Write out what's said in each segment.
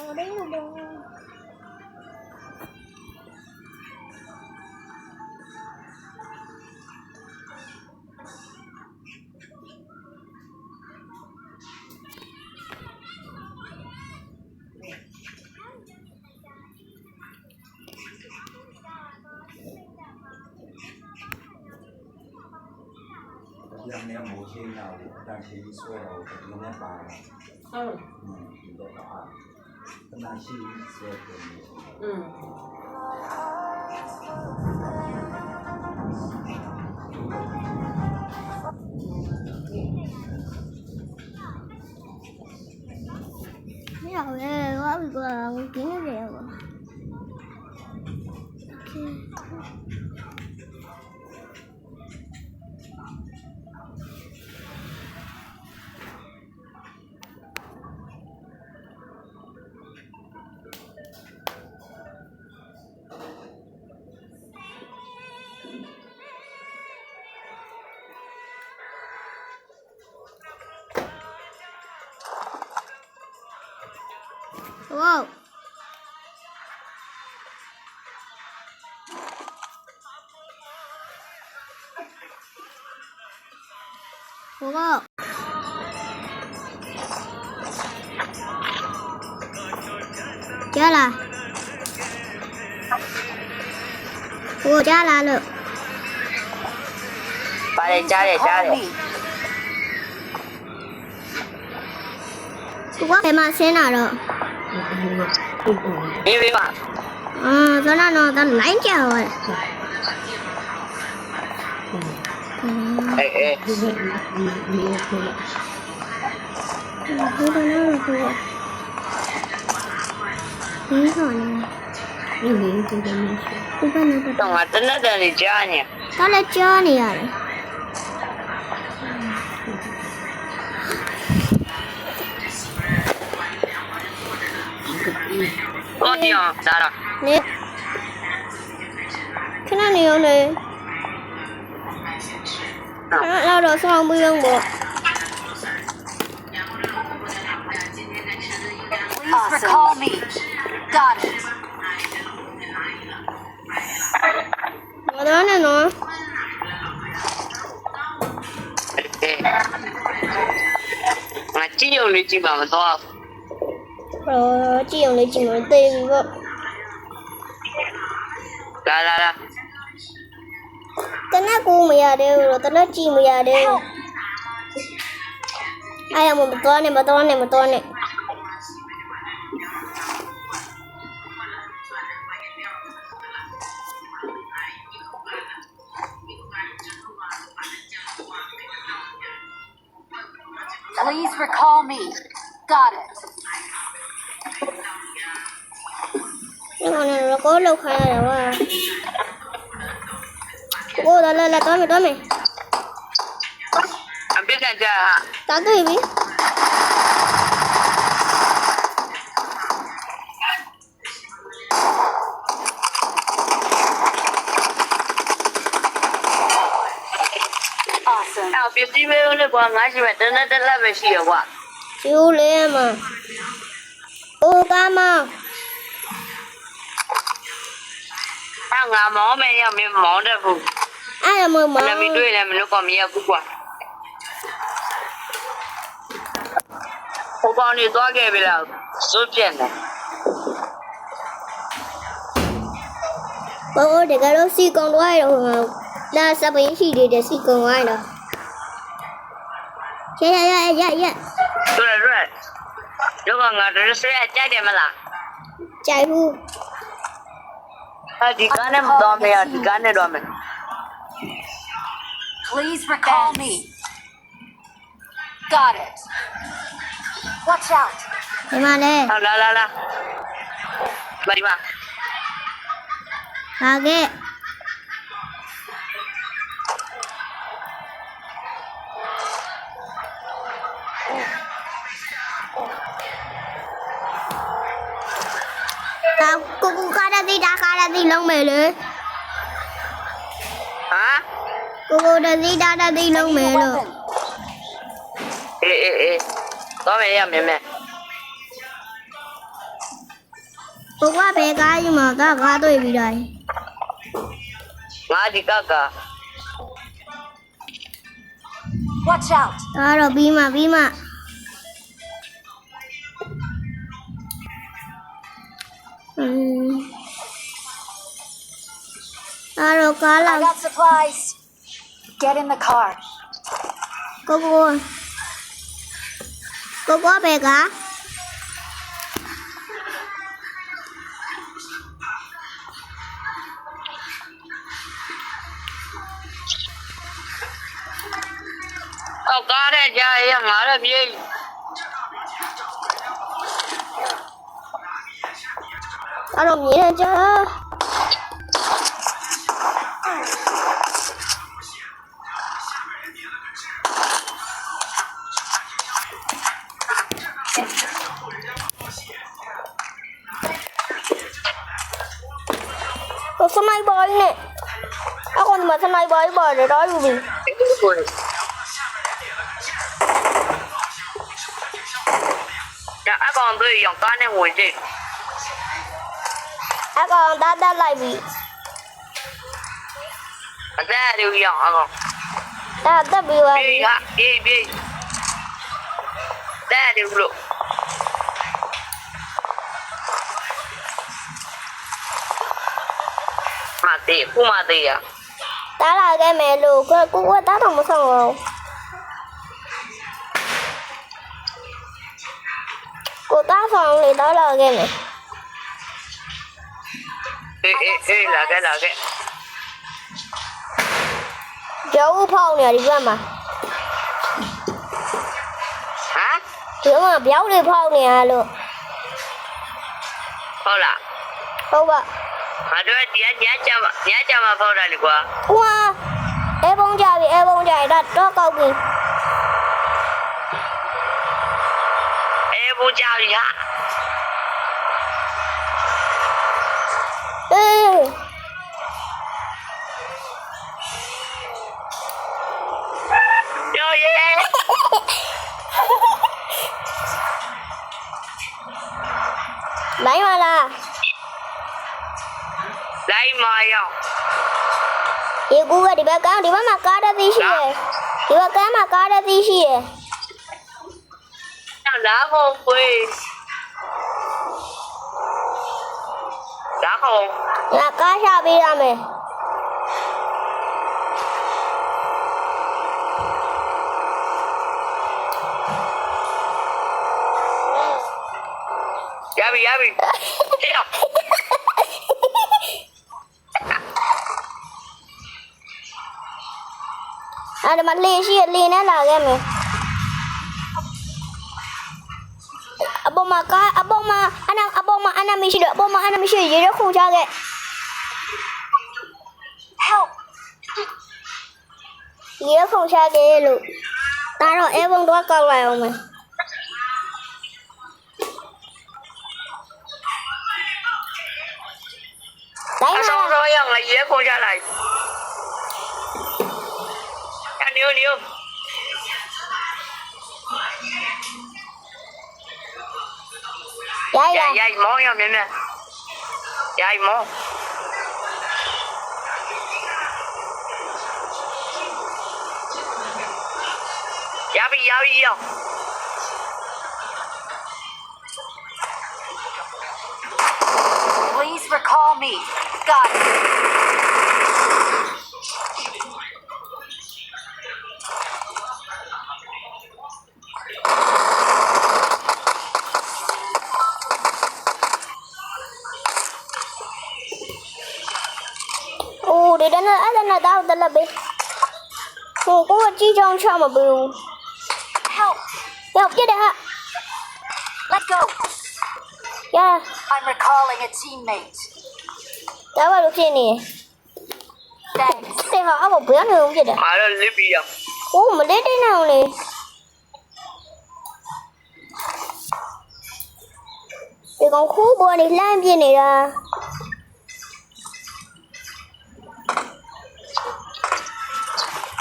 ยังเนี่ยหมูเชียงเราดังเชียงช่วยเราแต่ยังไม่ปลาอยู่ได้ปลาก็น่าชื่อช่วยคนไม่เอาเลยว่าอีกว่ากินอะไรวะว้าวว้าวจ้าล่ะโอ้จ้าล่ะลูกไปเลยจ้าเลยจ้าเลยว่าใครมาเซ็นอะไรไม่ป่ะตอนนั้นตอนไลน์เจ้าอะไรนี่ก่อนต้องมาตั้งแต่ในจ้าเนี่ยตอนแรกจ้าเนี่ยอะไร哦，你好，咋了？你看到你有嘞？เราเราสองมือยังบ่ Please recall me. Got it. 我的那种我只有你几百万多。只用你进门对一个来，ตอนนั้นกูไม่อยากเดียวตอนนั้นจีไม่อยากเดียวไอ้ยังมันตัวเนี่ย Please recall me. Got it. นี่มันเราก็เลิกขายแล้วว่าโอ้ได้แล้วตัวไหม俺别干这哈。ตาตัวอีก哎，别这边有那个，俺这边等那边是有哇。有嘞嘛โอ้干嘛俺毛没要没毛的不，哎呀妈妈那没对了，没那个没有不管。我帮你多改不了，随便的。我这个都是公外了那什么是的是公外了呀对，如果我这是虽然加点么啦？加入你干的多没有？你干的多没？ Please recall me. Got it. Watch out. มาเลย 来，来吧。อาเกะกูการันตีลงเมเลย啊？กูการันตีลงเมเลย 多没要妹妹？ ကိုကဘယ်ကားယူမှာကကားတွေ့ပြီးတော့ ငါဒီကက Watch out! ဒါတော့ပြီးမှဒါတော့ကားလာ I got supplies. Get in the car. ကိုဘယ်ကား တော့ကားတဲ့ကြားရငါလည်းပြေး ဒါတော့မြင်ကြ สไนเปอร์เนี่ยเอาคนมาสไนเปอร์บ่อยเลยร้อยอยู่ดิ ညအကောင်တွေရောကားနဲ့ဝင်ကြည့် เอาก่อนด้านไหลบี အသက်တွေရောအကောင် ด้านบีวะ ပြေးဟာပြေးတဲ့တွေလို့မသေးခုမသေးရ ด้านหลังแกแม่ลูกกูว่าด้านของมึงส่งเรากูด้านสองเลยด้านหลังแกแม่ အေးလာခဲ့ เดี๋ยวกูพ่อเนี่ยดีกว่ามา ဟမ် เดี๋ยวมาเบี้ยวเลยพ่อเนี่ยลูก ဟုတ်လား ဟုတ်ပါ ငါတို့ဒီညချမှာဖောက်တာလေကွာ ဝါအဲဘုံကြပြီဒါတော့ကောက်ပြီ အေးဘူးကြောက်ရ အေး ရောရဲ လိုက်ပါလား လိုက်မရော ဒီကူကဒီဘက်ကဒီဘက်မှာကားတစ်စီးရှိတယ်ဒီဘက်ကမှာကားတစ်စီးရှိတယ် လာဖို့ကွေးလာဖို့ ငါကားချပေးရမယ် ရပြီဟဲ့ အဲ့ဒါမှလေရှိရလေနဲ့လာခဲ့မယ်အပေါ်မှာကားအပေါ်မှာအနာမရှိတော့အပေါ်မှာအနာမရှိရေရခုန်ချခဲ့ Help! ရေရခုန်ချခဲ့လို့ဒါတော့အဲဘုံတော့ကောက်လိုက်အောင်မယ်တိုင်း အ မှာ ဆောင်တော့ရငါရဲကုန်ကြလိုက်ညို ရိုက် မောင်းရမြင်ရိုက်မောင်းရပြီရော Please recall me. Got it. အိုးဒီတနေ့အဲ့ဒါနဲ့တော့တလက်ပဲဟိုကိုကကြီးချောင်းချမဘူး Help! ရောက်ပြတဲ့ဟာ Let go. ရ I'm recalling a teammate. ဒါဘာလို့ဖြစ်နေ Thanks. တဲ့ဟာအဘဘယ်နေအောင်ဖြစ်တယ် ငါတော့လစ်ပြီးရ ဟိုမလေးတင်းနေအောင်လေဒီကောင်ခိုးပေါ်နေလှမ်းပြနေတာ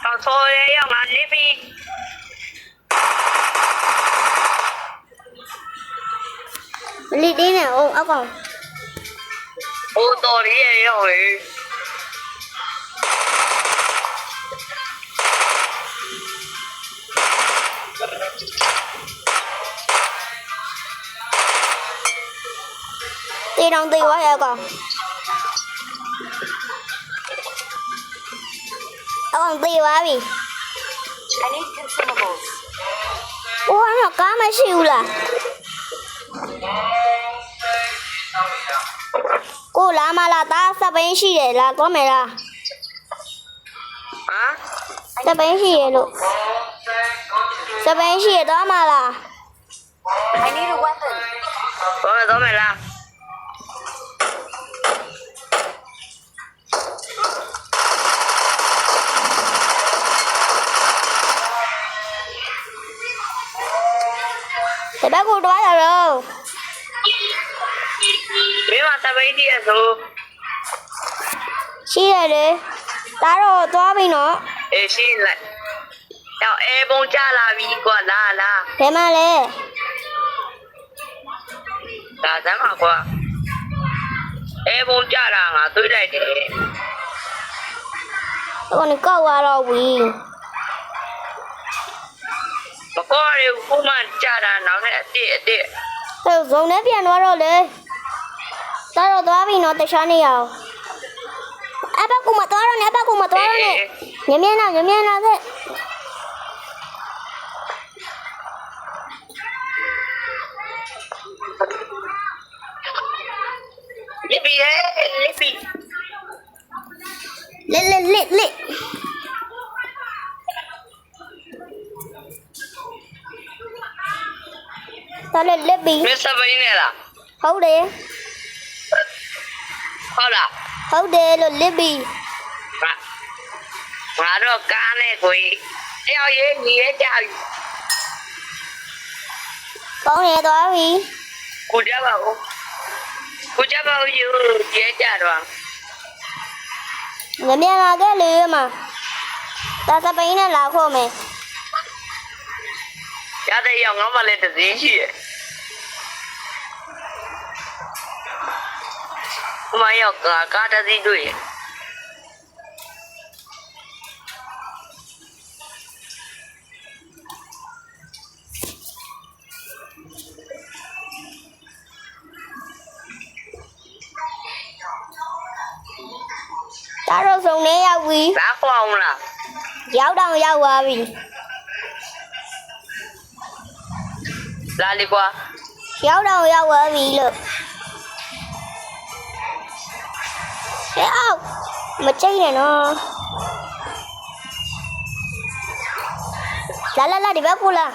တော့ဆိုရငါလစ်ပြီး မလေးတင်းနေအောင်အကောင် ဟိုတော်ရီရဲ့ရောက်လေ Đi đồng tiền quá vậy con. Con tiền quá đi. I need consumables. Ủa nó cá mấy siêu là. Cô làm mà là ta sao bên xí để là có mày là. ဟမ် Sao bên xí để luôn. Sao bên xí để đó mà là. I need a weapon. တော့မယ်လား Thì bác cô đoán rồi đâu. မင်းမတပိတ်တည်းဆို Xí để đi. Ta rồi toa bên nó. အေးရှင်းလိုက်တော့အဲပုံကြလာပြီကွာလာလာ Thế mà lên. ဒါစမ်းပါကွာအဲပုံကြတာငါတွေးလိုက်တယ် Con đi câu qua rồi quỳ. မကောရဘူးခုမှကြတာနောက်နဲ့အစ် Thôi dùng nếp biển nó rồi đi. Ta rồi toa bên nó tại sao này à. À bác cùng mà toa rồi nè, bác cùng mà toa rồi nè. Nhắm nào thế. လိပီရဲ့လိပီ Lít. Ta lên lít bị. မစ္စတာဘင်းနဲ့လား Hấu đi. ဟုတ်လား Hấu đi rồi lít bị. ငါတော့ကားနဲ့ကိုတယောက်ရေးညီရဲ့ကြောက် Con nè toa bị. ကိုကြပါဦးယူရဲကြတော့ Nhắm là cái lì mà. Ta sao bên này là khô mày. ရတဲ့ရောက်ငါမှလည်းတစည်းရှိရဲ့မရောက်ကားတစည်းတွေ့ရဲ့ Ta rồi dùng nè giao quỳ. ဒါခေါအောင်လား Giáo đâu giao qua bị. လာလီကွာ Giáo đâu giao qua bị được. Thấy không? Mà chơi này nó. Là đi bác cô là.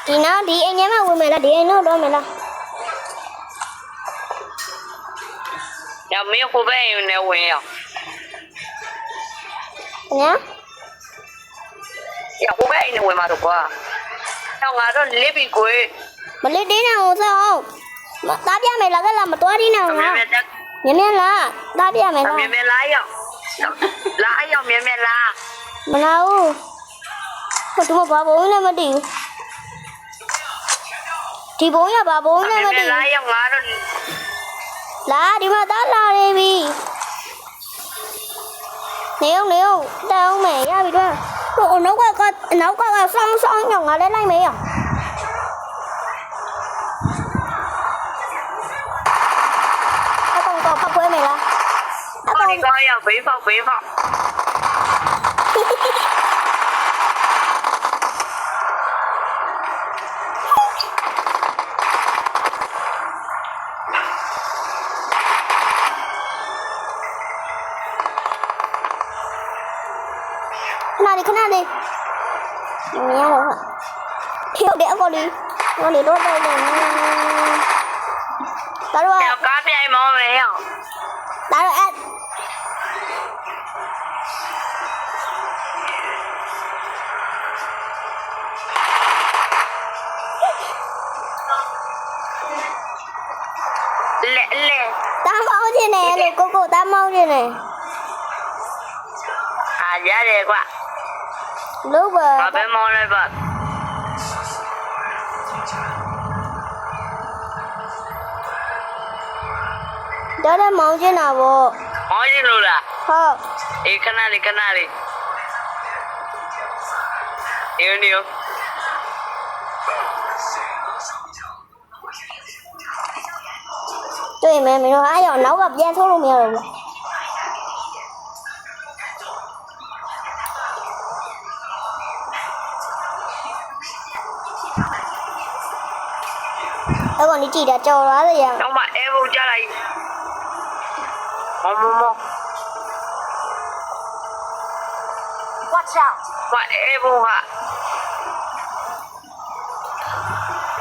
Thì nó đi anh nhắm vào mày là đi anh nó đâu mày là. ညမင်းကိုပဲယူနေဝင်ရ Nhá. ညကိုပဲယူနေဝင်မှာတော့ကွာတော့ငါတော့လိပီကို Mà lên đi nào sao không? Mà ta biết mày là cái làm mà toa đi nào မြန် hả? မြန်တက် Nhắm là. Ta biết mày မြန် là. မြန်လာရောက်မြန်မြန်လာ Mà đâu? Mà tụi mà bà bố này mà đi. Thì bố nhà bà bố này မြန် mà မြန် đi. လာရောက်ငါတော့ Lá đi mà tát la đi bi. Nếu tao mẹ ra bị ra. Ủa nấu qua xong nhỏ ngà lên lại mày à? Còn phạt quê mày là. တော့ဒီကောရောက်ဘေးဖောက် Khăn nào đi. Nghe đâu hả? Thiếu đĩa con đi. Con đi đốt đây này. Tao rồi. ရောက်ကားပြိုင်မောင်းမယ်ရောက် Tao rồi ăn. Lẹ Tao mau trên này này, cô tao mau trên này. à giá đẹp quá Lúc bà bé mau lên vợ ဒါလည်းမောင်းချင်တာပေါ့ မောင်းရင်လို့လား ဟုတ် အေးခဏလေးခဏလေးနေ တွေ့မယ်မင်းတို့အားရအောင်နောက်ကပြန်ထိုးလို့မရတော့ဘူးအဲ့ကောင်ကြီးကြည့်တာကြော်သွားတယ်ရအောင် နောက်မှအဲဘုံကြလိုက်မော Watch out! မအဲဘုံဟာ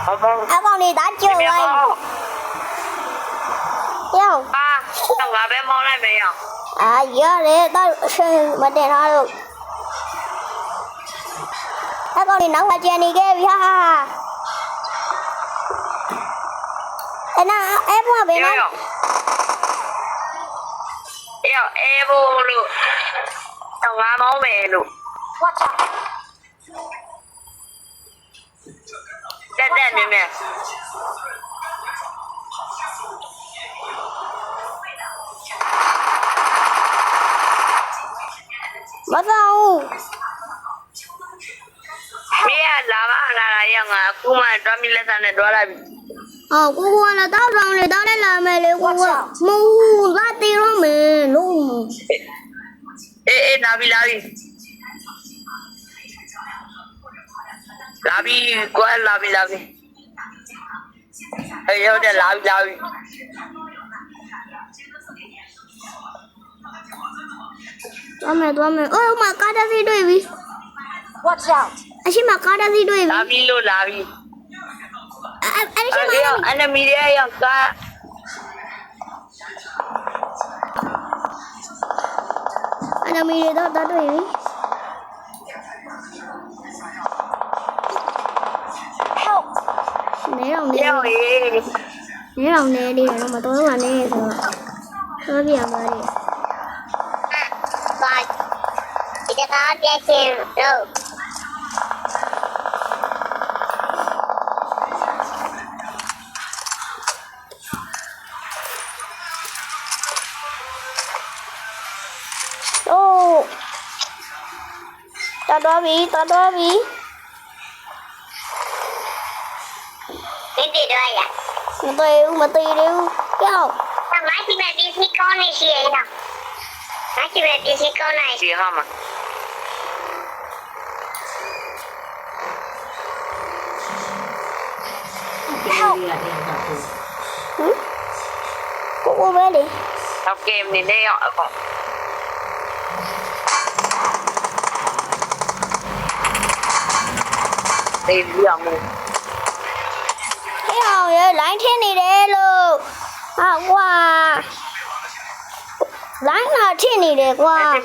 မော အဲ့ကောင်ကြီးဒါကြော်လိုက်ရော ငါပဲမောင်းလိုက်မယ်ရော အာရတယ်တော့အရှင်မတင်ထားလို့အဲ့ကောင်ကြီးနောက်ကကြံနေခဲ့ပြီဟာအဲ့နာအဲ့ဘွားဘယ်နော် အဲဘုံလို့ငါမောင်းမယ်လို့ Watch out! တက်မြင်မြင် မဆောင်ဘူး မင်းကလာပါလာရငါအခုမှတွားမိလက်စားနဲ့တွားလိုက်ပြီ အော်ကိုကလည်းတောက်ဆောင်လေတောက်လိုက်လာမယ်လေကိုကမူလာတီရောမယ်လုံး အေးလာပြီကွာလာပြီအေးရောက်တယ်လာပြီ သွားမယ်အိုးမကားတစ်စီးတွေ့ပြီ Watch out! အရှိမကားတစ်စီးတွေ့ပြီ လာပြီလို့လာပြီ အဲ့ရှိမ enemy ရဲ့ရောက်ကား အနမီတွေတော့တွေ့ပြီ Help! နေအောင်နေ ရောက်ရေး နေအောင်နေလေးတော့မတော်တော့ကနေဆိုတော့ပြရပါလေဘာဒီကနေ့ပြည့်စုံတော့ တော်ပြီ Cái gì đó vậy? mà tùy điêu kéo Thằng máy chỉ về đi con này gì vậy nào? Máy chỉ về đi con này. စီဟာမှာ cô bé đi တော့เกมနေနဲ့ရောက်အကောင်တေးပြီးအောင် thấy không vậy lại thế này để luôn à qua lại là thế này để qua